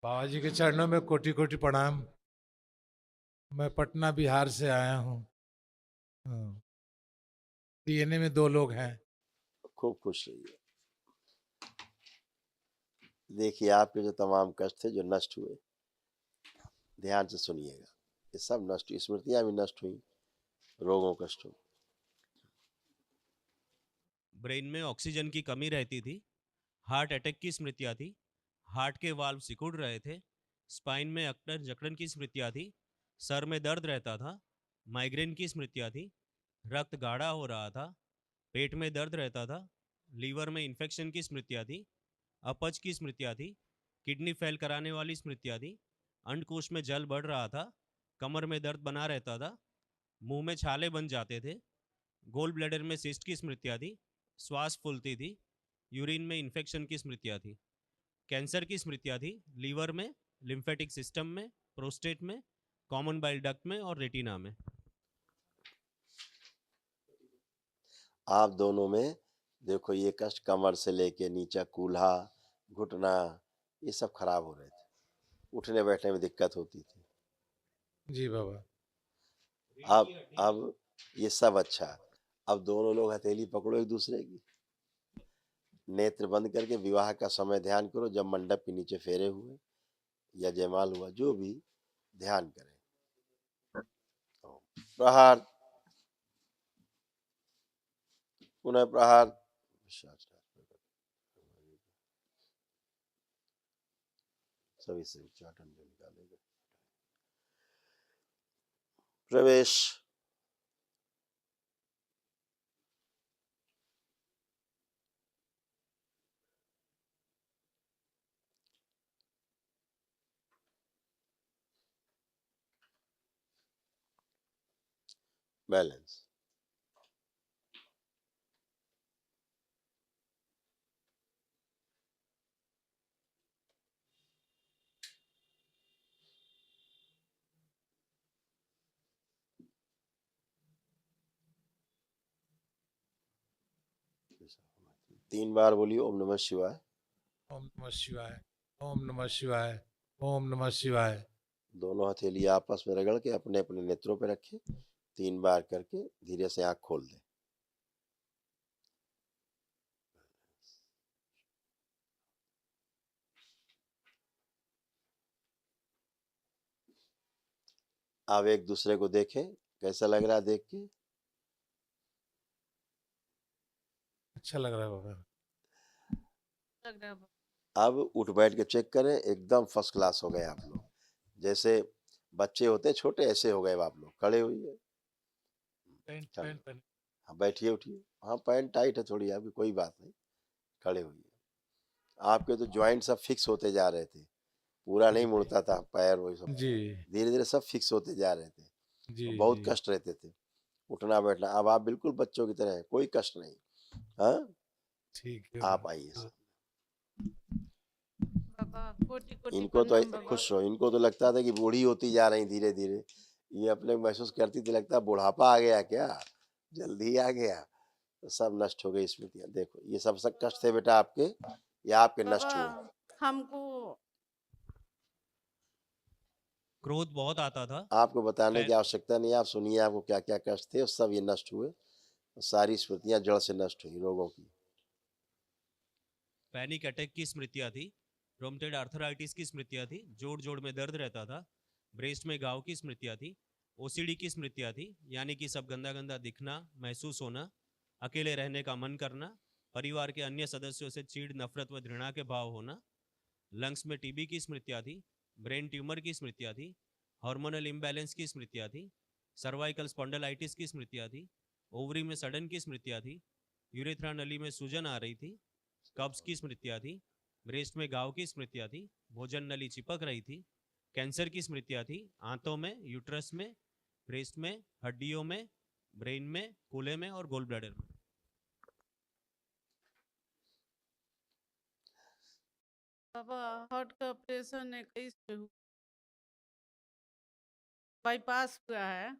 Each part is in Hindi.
बाबा जी के चरणों में कोटि कोटि प्रणाम। मैं पटना बिहार से आया हूँ। डीएनए में 2 लोग हैं। खूब खुश रहिए। देखिए आपके जो तमाम कष्ट थे जो नष्ट हुए, ध्यान से सुनिएगा, ये सब नष्ट हुई, स्मृतियां भी नष्ट हुई, रोगों कष्टों। ब्रेन में ऑक्सीजन की कमी रहती थी, हार्ट अटैक की स्मृतियां थी, हार्ट के वाल्व सिकुड़ रहे थे, स्पाइन में अकड़न जकड़न की स्मृतियां थी, सर में दर्द रहता था, माइग्रेन की स्मृतियां थी, रक्त गाढ़ा हो रहा था, पेट में दर्द रहता था, लीवर में इन्फेक्शन की स्मृतियां थी, अपच की स्मृतियां थी, किडनी फेल कराने वाली स्मृतियां थी, अंडकोश में जल बढ़ रहा था, कमर में दर्द बना रहता था, मुंह में छाले बन जाते थे, गोल ब्लैडर में सिस्ट की स्मृतियां थी, श्वास फूलती थी, यूरिन में इन्फेक्शन की स्मृतियां थी, कैंसर की स्मृतियां थी, लीवर में, लिम्फेटिक सिस्टम में, प्रोस्टेट में, कॉमन बाइल डक्ट में और रेटिना में। आप दोनों में देखो ये कष्ट कमर से लेके नीचे कूल्हा, घुटना, ये सब खराब हो रहे थे, उठने बैठने में दिक्कत होती थी। जी बाबा। अब ये सब अच्छा। अब दोनों लोग हथेली पकड़ो एक दूसरे की, नेत्र बंद करके विवाह का समय ध्यान करो, जब मंडप के नीचे फेरे हुए या जयमाल हुआ, जो भी ध्यान करें। प्रहार, पुनः प्रहार। सभी से उच्चाटन जो निकालेगा। प्रवेश। बैलेंस। तीन बार बोलिए ओम नमः शिवाय। ओम नमः शिवाय। ओम नमः शिवाय। ओम नमः शिवाय। दोनों हथेली आपस में रगड़ के अपने अपने नेत्रों पे रखें, 3 बार करके धीरे से आंख खोल दें। अब एक दूसरे को देखें, कैसा लग रहा है देख के? अच्छा लग रहा है बाबा। लग रहा है। अब उठ बैठ के चेक करें, एकदम फर्स्ट क्लास हो गए आप लोग, जैसे बच्चे होते हैं छोटे, ऐसे हो गए आप लोग। खड़े हुइए। पैंट खड़े। पैंट पहन। हाँ बैठिए उठिए। हाँ पैंट टाइट है थोड़ी आपकी, कोई बात नहीं। खड़े हुइए। आपके तो ज्वाइंट सब फिक्स होते जा रहे थे, पूरा नहीं जी मुड़ता था पैर, वही सब जी धीरे धीरे सब फिक्स होते जा रहे थे, जी और जी। बहुत कष्ट रहते थे उठना बैठना। अब आप बिल्कुल बच्चों की तरह हैं, कोई कष्ट नहीं। हाँ ठीक है आप आइए। बाबा। बाबा कोटि कोटि इनको तो प्रणाम बाबा। खुश रहो, इनको तो लगता था कि बूढ़ी होती जा रही धीरे धीरे, ये अपने महसूस करती थी, लगता बुढ़ापा आ गया क्या, जल्दी आ गया। तो सब नष्ट हो गई स्मृतियां। देखो ये सब सब कष्ट थे बेटा आपके, ये आपके बाबा नष्ट हुए। हमको क्रोध बहुत आता था। आपको बताने पै, की आवश्यकता नहीं, आप सुनिए आपको क्या क्या कष्ट थे, और सब ये नष्ट हुए, और सारी स्मृतियां जड़ से नष्ट हुई रोगों की। पैनिक अटैक की स्मृतियां थी, रोमटेड आर्थराइटिस की स्मृतियां थी, जोड़ जोड़ में दर्द रहता था, ब्रेस्ट में घाव की स्मृतियां थी, ओसीडी की स्मृतियां थी, यानी कि सब गंदा गंदा दिखना, महसूस होना, अकेले रहने का मन करना, परिवार के अन्य सदस्यों से चीड़ नफरत व घृणा के भाव होना, लंग्स में टीबी की स्मृतियां थी, ब्रेन ट्यूमर की स्मृतियां थी, हार्मोनल इम्बैलेंस की स्मृतियां थी, सर्वाइकल स्पॉन्डलाइटिस की स्मृतियां थी, ओवरी में सडन की स्मृतियां थी, यूरेथ्रा नली में सूजन आ रही थी, कब्ज की स्मृतियां थी, ब्रेस्ट में घाव की स्मृतियां थी, भोजन नली चिपक रही थी, कैंसर की स्मृतियां थी, आंतों में, यूट्रस में, ब्रेस्ट में, हड्डियों में, ब्रेन में, कूल्हे में और गोल ब्लैडर में। बाबा हार्ट का ऑपरेशन 21 पे हुआ, बाईपास हुआ है।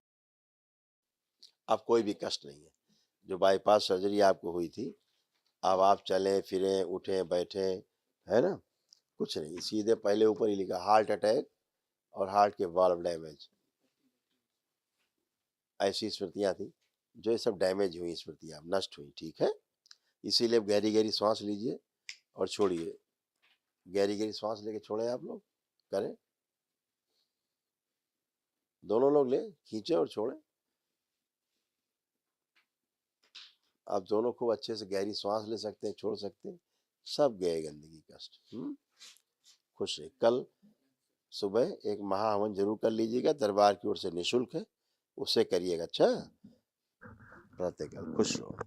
अब कोई भी कष्ट नहीं है, जो बाईपास सर्जरी आपको हुई थी, अब आप चलें फिरें उठें बैठें, है ना, कुछ नहीं, सीधे पहले ऊपर ही लिखा हार्ट अटैक और हार्ट के वाल्व डैमेज, ऐसी स्मृतियां थी जो ये सब डैमेज हुई स्मृतियां, नष्ट हुई। ठीक है, इसीलिए गहरी गहरी सांस लीजिए और छोड़िए। गहरी गहरी सांस लेके छोड़े, आप लोग करें, दोनों लोग ले, खींचे और छोड़े। आप दोनों खूब अच्छे से गहरी सांस ले सकते हैं, छोड़ सकते हैं, सब गए गंदगी कष्ट। खुश रहे। कल सुबह एक महाहवन जरूर कर लीजिएगा, दरबार की ओर से निःशुल्क है, उसे करिएगा। अच्छा, प्रातःकाल खुश रहो।